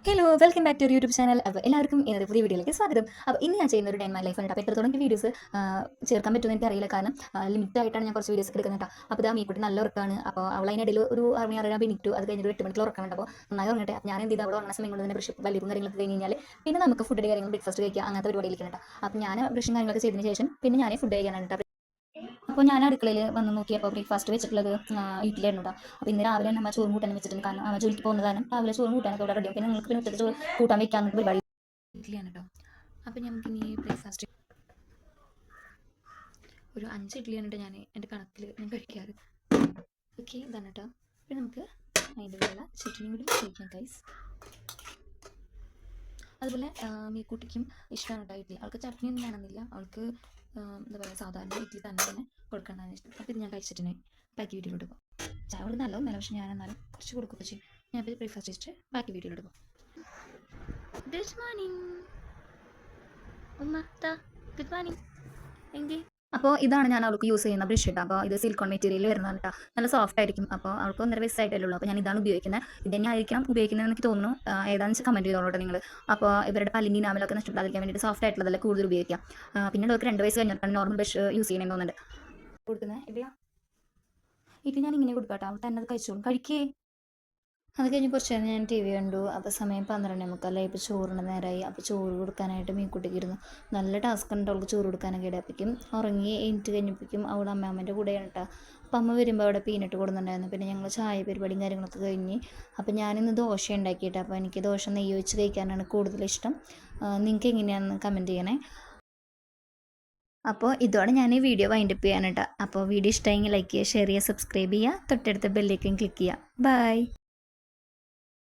Hello welcome back to YouTube channel. അപ്പോൾ എല്ലാവർക്കും ഇന്നത്തെ പുതിയ വീഡിയോയിലേക്ക് സ്വാഗതം. അപ്പോൾ ഇന്ന് ഞാൻ ചെയ്യുന്ന ഒരു ഡേ മൈ ലൈഫ് ഉണ്ട്. അപ്പോൾ എത്രത്തോളം വീഡിയോസ് ചേർക്കാൻ പറ്റുമെന്ന് എനിക്ക് അറിയില്ല, കാരണം ലിമിറ്റ് ആയിട്ടാണ് ഞാൻ കുറച്ച് വീഡിയോസ് എടുക്കുന്നത് കേട്ടോ. അപ്പോൾ ഇതാ മീക്കുട്ടി നല്ല ഉറക്കാണ്. അപ്പോൾ അവൾ അതിനിടയിൽ ഒരു 6 മിനിറ്റ് അത് കഴിഞ്ഞിട്ട് 8 മണിക്കുള്ള ഉറക്കണം. അപ്പോൾ നന്നായി ഉറങ്ങട്ടെ. അപ്പോൾ ഞാൻ എന്ത് ചെയ്താൽ അവൾ ഉറങ്ങുന്ന സമയം കൊണ്ട് തന്നെ ബ്രഷ് വലിയ കാര്യങ്ങളൊക്കെ കഴിഞ്ഞ് കഴിഞ്ഞാൽ പിന്നെ നമുക്ക് ഫുഡിൻ്റെ കാര്യങ്ങൾ ബ്രേക്ക്ഫാസ്റ്റ് കഴിക്കുക അങ്ങനത്തെ പരിപാടിയിലേക്ക് കേട്ടോ. അപ്പോൾ ഞാൻ ബ്രഷും കാര്യങ്ങളൊക്കെ ചെയ്തതിന് ശേഷം പിന്നെ ഞാൻ ഫുഡ് കഴിക്കാനാണ് കേട്ടോ. അപ്പോൾ ഞാൻ അടുക്കളയിൽ വന്ന് നോക്കിയപ്പോൾ ബ്രേക്ക്ഫാസ്റ്റ് വെച്ചിട്ടുള്ളത് ഇഡ്ഡലിയായിരുന്നു കേട്ടോ. അപ്പോൾ ഇന്ന് രാവിലെ തന്നെ അമ്മ ചോറും കൂട്ടാൻ വെച്ചിട്ടുണ്ട്, കാരണം അമ്മ ജോലിക്ക് പോകുന്നത് കാരണം രാവിലെ ചോറും കൂട്ടാനൊക്കെ ഇവിടെ റെഡിയാവും. പിന്നെ നിങ്ങൾക്ക് പിന്നെ ഉച്ചത്തെ ചോറ് കൂട്ടാൻ വെക്കാമെന്ന് പരിപാടി ഇഡ്ഡലിയാണ് കേട്ടോ. അപ്പോൾ നമുക്ക് ഇനി ബ്രേക്ക്ഫാസ്റ്റ് ഒരു 5 ഇഡ്ഡലിയാണ് കേട്ടോ ഞാൻ എൻ്റെ കണക്കിൽ ഞാൻ കഴിക്കാറ്. ഓക്കെ, ഇതാണ് കേട്ടോ. പിന്നെ നമുക്ക് അതിൻ്റെ കൂടെ ചട്നി കൂടി കഴിക്കാം ഗൈസ്. അതുപോലെ മീക്കുട്ടിക്കും ഇഷ്ടമാണ് കേട്ടോ ഇഡ്ഡലി. അവൾക്ക് ചട്നി ഒന്നും വേണമെന്നില്ല, അവൾക്ക് എന്താ പറയുക സാധാരണ ഇഡ്ഡലി തന്നെ കൊടുക്കേണ്ടതാണ് ഇഷ്ടം. അപ്പോൾ ഇത് ഞാൻ കഴിച്ചിട്ട് ബാക്കി വീഡിയോയിലോട്ട് പോകും. ചായ കൊണ്ട് നല്ലതൊന്നല്ല, പക്ഷേ ഞാൻ എന്നാലും കുറച്ച് കൊടുക്കുക ചെയ്യും. ഞാൻ ഇപ്പോൾ ബ്രേക്ക്ഫാസ്റ്റ് കഴിച്ചിട്ട് ബാക്കി വീഡിയോയിലോട്ട് പോകും. ഗുഡ് മോർണിംഗ് ഉമ്മ, ഗുഡ് മോർണിംഗ്. എങ്കിൽ അപ്പോൾ ഇതാണ് ഞാൻ അവൾക്ക് യൂസ് ചെയ്യുന്ന ബ്രഷ് കേട്ടോ. അപ്പോൾ ഇത് സിലിക്കോൺ മെറ്റീരിയൽ വരുന്നതാണ് കേട്ടോ. നല്ല സോഫ്റ്റ് ആയിരിക്കും. അപ്പോൾ അവൾക്ക് 1.5 വയസ്സായിട്ടേ ഉള്ളൂ. അപ്പോൾ ഞാൻ ഇതാണ് ഉപയോഗിക്കുന്നത്. ഇതന്നെ ആയിരിക്കണം ഉപയോഗിക്കുന്നതെന്ന് എനിക്ക് തോന്നുന്നു. ഏതാണെന്ന് വെച്ചാൽ കമൻറ്റ് ചെയ്തോളൂ നിങ്ങൾ. അപ്പോൾ ഇവരുടെ പല്ലിൻ്റെ നാമലൊക്കെ നഷ്ടപ്പെടാതിരിക്കാൻ വേണ്ടിയിട്ട് സോഫ്റ്റ് ആയിട്ടുള്ളതല്ല കൂടുതൽ ഉപയോഗിക്കാം. പിന്നെ അവർക്ക് 2 വയസ്സ് കഴിഞ്ഞിട്ടാണ് നോർമൽ ബ്രഷ് യൂസ് ചെയ്യണമെന്ന് തോന്നുന്നുണ്ട് കൊടുക്കുന്നത്. ഇത് ഞാൻ ഇങ്ങനെ കൊടുക്കാം കേട്ടോ. അവൾ തന്നെ അത് കഴിച്ചോളും. കഴിക്കേ. അത് കഴിഞ്ഞ് കുറച്ച് നേരം ഞാൻ ടി വി കണ്ടു. അപ്പോൾ സമയം 12:45. ഇപ്പോൾ ചോറിൻ്റെ നേരമായി. അപ്പോൾ ചോറ് കൊടുക്കാനായിട്ട് മീൻകുട്ടിക്ക് ഇരുന്നു. നല്ല ടാസ്ക് ഉണ്ട് അവൾക്ക് ചോറ് കൊടുക്കാനൊക്കെ. ഇടയ്ക്കും ഉറങ്ങി എണീറ്റ് കഴിഞ്ഞപ്പോഴേക്കും അവൾ അമ്മാമ്മേൻ്റെ കൂടെയാണ് കേട്ടോ. അപ്പം അമ്മ വരുമ്പോൾ അവിടെ പീനട്ട് കൊടുക്കുന്നുണ്ടായിരുന്നു. പിന്നെ ഞങ്ങൾ ചായ പരിപാടിയും കാര്യങ്ങളൊക്കെ കഴിഞ്ഞ്. അപ്പോൾ ഞാനിന്ന് ദോശ ഉണ്ടാക്കിയിട്ട്, അപ്പോൾ എനിക്ക് ദോശ നെയ്യ് ഒഴിച്ച് കഴിക്കാനാണ് കൂടുതലിഷ്ടം. നിങ്ങൾക്ക് എങ്ങനെയാണെന്ന് കമൻറ്റ് ചെയ്യണേ. അപ്പോൾ ഇതോടെ ഞാൻ ഈ വീഡിയോ വൈൻഡപ്പ് ചെയ്യാനായിട്ട്. അപ്പോൾ വീഡിയോ ഇഷ്ടമെങ്കിൽ ലൈക്ക് ചെയ്യുക, ഷെയർ ചെയ്യുക, സബ്സ്ക്രൈബ് ചെയ്യുക, തൊട്ടടുത്ത ബെല്ലേക്കും ക്ലിക്ക് ചെയ്യുക. ബൈ.